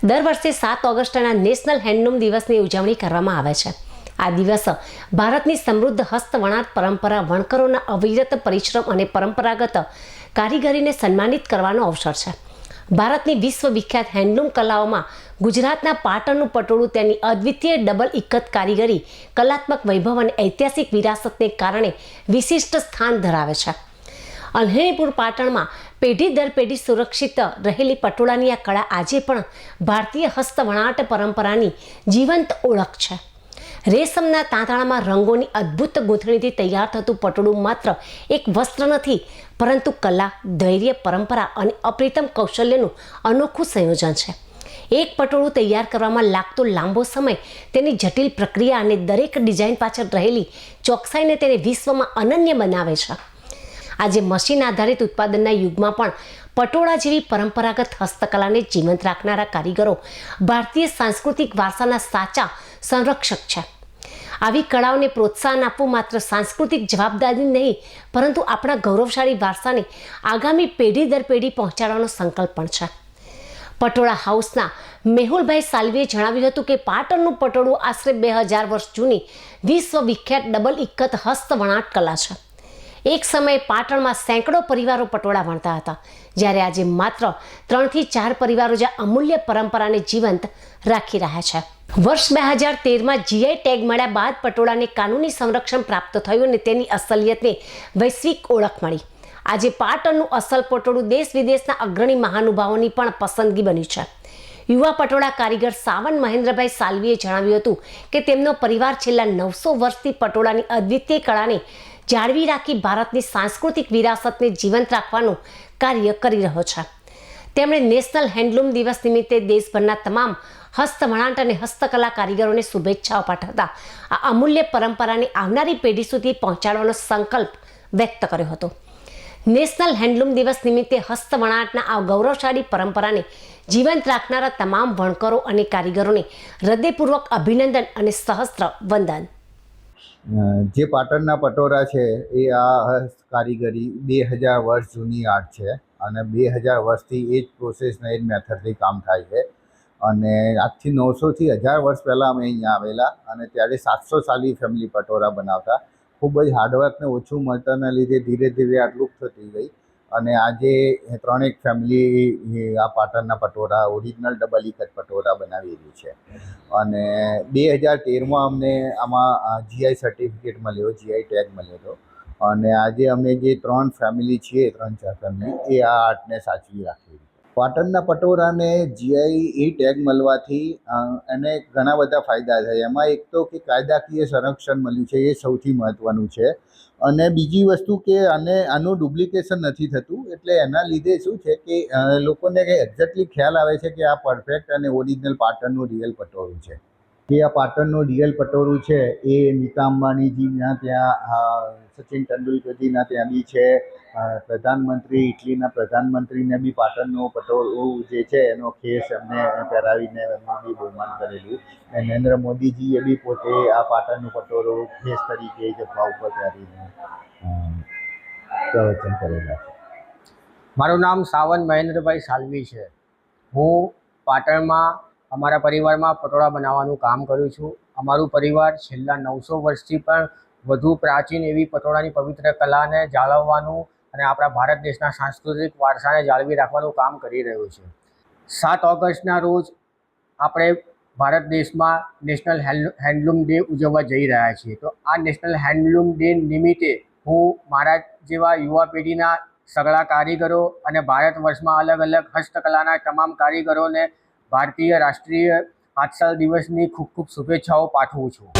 દર વર્ષે 7 ઓગસ્ટના નેશનલ હેન્ડલૂમ દિવસની ઉજવણી કરવામાં આવે છે. આ દિવસ ભારતની સમૃદ્ધ હસ્તવણાટ પરંપરા, વણકરોના અવિરત પરિશ્રમ અને પરંપરાગત કારીગરીને સન્માનિત કરવાનો અવસર છે. ભારતની વિશ્વવિખ્યાત હેન્ડલૂમ કલાઓમાં ગુજરાતના પાટણનું પટોળું તેની અદ્વિતીય ડબલ ઇક્કત કારીગરી, કલાત્મક વૈભવ અને ઐતિહાસિક વિરાસતને કારણે વિશિષ્ટ સ્થાન ધરાવે છે. અલ્હેણીપુર પાટણમાં પેઢી દર પેઢી સુરક્ષિત રહેલી પટોળાની આ કળા આજે પણ ભારતીય હસ્તવણાટ પરંપરાની જીવંત ઓળખ છે. રેશમના તાંતણામાં રંગોની અદ્ભુત ગૂંથણીથી તૈયાર થતું પટોળું માત્ર એક વસ્ત્ર નથી, પરંતુ કલા, ધૈર્ય, પરંપરા અને અપ્રિતમ કૌશલ્યનું અનોખું સંયોજન છે. એક પટોળું તૈયાર કરવામાં લાગતો લાંબો સમય, તેની જટિલ પ્રક્રિયા અને દરેક ડિઝાઇન પાછળ રહેલી ચોકસાઈને તેને વિશ્વમાં અનન્ય બનાવે છે. આજે મશીન આધારિત ઉત્પાદનના યુગમાં પણ પટોળા જેવી પરંપરાગત હસ્તકલાને જીવંત રાખનારા કારીગરો ભારતીય સાંસ્કૃતિક વારસાના સાચા સંરક્ષક છે. આવી કળાઓને પ્રોત્સાહન આપવું માત્ર સાંસ્કૃતિક જવાબદારી નહીં, પરંતુ આપણા ગૌરવશાળી વારસાને આગામી પેઢી દર પેઢી પહોંચાડવાનો સંકલ્પ પણ છે. પટોળા હાઉસના મેહુલભાઈ સાલ્વીએ જણાવ્યું હતું કે પાટણનું પટોળું આશરે 2000 વર્ષ જૂની વિશ્વવિખ્યાત ડબલ ઇક્કત હસ્તવણાટ કલા છે. એક સમયે પાટણમાં સેંકડો પરિવારો પટોળા વણતા હતા, જ્યારે આજે માત્ર 3 થી 4 પરિવારો જે અમૂલ્ય પરંપરાને જીવંત રાખી રહ્યા છે. વર્ષ 2013માં જીઆઈ ટેગ મળ્યા બાદ પટોળાને કાનૂની સંરક્ષણ પ્રાપ્ત થયું અને તેની અસલિયતને વૈશ્વિક ઓળખ મળી. આજે પાટણનું અસલ પટોળું દેશ વિદેશના અગ્રણી મહાનુભાવોની પણ પસંદગી બન્યું છે. યુવા પટોળા કારીગર સાવન મહેન્દ્રભાઈ સાલ્વીએ જણાવ્યું હતું કે તેમનો પરિવાર છેલ્લા 900 વર્ષથી પટોળાની અદ્વિતીય કળાને જાળવી રાખી ભારતની સાંસ્કૃતિક વિરાસતને જીવંત રાખવાનું કાર્ય કરી રહ્યો છે. તેમણે નેશનલ હેન્ડલૂમ દિવસ નિમિત્તે દેશભરના તમામ હસ્તવણાટ અને હસ્તકલા કારીગરોને શુભેચ્છાઓ પાઠવતા આ અમૂલ્ય પરંપરાને આવનારી પેઢી સુધી પહોંચાડવાનો સંકલ્પ વ્યક્ત કર્યો હતો. નેશનલ હેન્ડલૂમ દિવસ નિમિત્તે હસ્તવણાટના આ ગૌરવશાળી પરંપરાને જીવંત રાખનારા તમામ વણકરો અને કારીગરોને હૃદયપૂર્વક અભિનંદન અને સહસ્ત્ર વંદન. જે પાટણના પટોળા છે એ આ કારીગરી 2000 વર્ષ જૂની આર્ટ છે અને 2000 વર્ષથી એ જ પ્રોસેસને એ જ મેથડથી કામ થાય છે. અને આજથી 900 થી 1000 વર્ષ પહેલાં અમે અહીંયા આવેલા અને ત્યારે 700 સાલી ફેમિલી પટોળા બનાવતા. ખૂબ જ હાર્ડવર્કને ઓછું મળતાના લીધે ધીરે ધીરે આ લુપ્ત થતી ગઈ અને આજે 3 ફેમિલી આ પાટણના પટોળા ઓરિજિનલ ડબલ ઇક્કત પટોળા બનાવી રહી છે. અને 2013માં અમને આમાં જીઆઈ સર્ટિફિકેટ મળ્યો, જીઆઈ ટેગ મળ્યો હતો. અને આજે અમે જે 3 ફેમિલી છીએ, 3-4 ફેમિલી, એ આ આર્ટને સાચવી રાખી. પાટણના પટોળાને જીઆઈ ટેગ મળવાથી એને ઘણા બધા ફાયદા થયા. એમાં એક તો કે કાયદાકીય સંરક્ષણ મળ્યું છે, એ સૌથી મહત્ત્વનું છે. અને બીજી વસ્તુ કે આનું ડુપ્લિકેશન નથી થતું, એટલે એના લીધે શું છે કે લોકોને એક્ઝેક્ટલી ખ્યાલ આવે છે કે આ પરફેક્ટ અને ઓરિજિનલ પાટણનું રિયલ પટોળું છે. કે આ પાટણનું રિયલ પટોળું છે એ નીતા અંબાણીજીના ત્યાં, સચિન તેંડુલકરજીના ત્યાં બી છે. પ્રધાનમંત્રી, ઇટલીના પ્રધાનમંત્રીને બી પાટણનું પટોળું જે છે એનો ખેસ એમને પહેરાવીને એમનું બી બહુમાન કરેલું. અને નરેન્દ્ર મોદીજીએ બી પોતે આ પાટણનું પટોળું ખેસ તરીકે જભા ઉપર પહેરીને પ્રવચન કરેલા છે. મારું નામ સાવન મહેન્દ્રભાઈ સાલ્વી છે. હું પાટણમાં અમારા પરિવારમાં પટોળા બનાવવાનું કામ કરું છું. અમારું પરિવાર છેલ્લા 900 વર્ષથી પણ વધુ પ્રાચીન એવી પટોળાની પવિત્ર કલાને જાળવવાનું અને આપણા ભારત દેશના સાંસ્કૃતિક વારસાને જાળવી રાખવાનું કામ કરી રહ્યું છે. 7 ઓગસ્ટના રોજ આપણે ભારત દેશમાં નેશનલ હેન્ડલૂમ ડે ઉજવવા જઈ રહ્યા છીએ. તો આ નેશનલ હેન્ડલૂમ ડે નિમિત્તે હું મારા જેવા યુવા પેઢીના સગળા કારીગરો અને ભારત વર્ષમાં અલગ અલગ હસ્તકલાના તમામ કારીગરોને ભારતીય રાષ્ટ્રીય હાથસાળ દિવસની ખૂબ ખૂબ શુભેચ્છાઓ પાઠવું છું.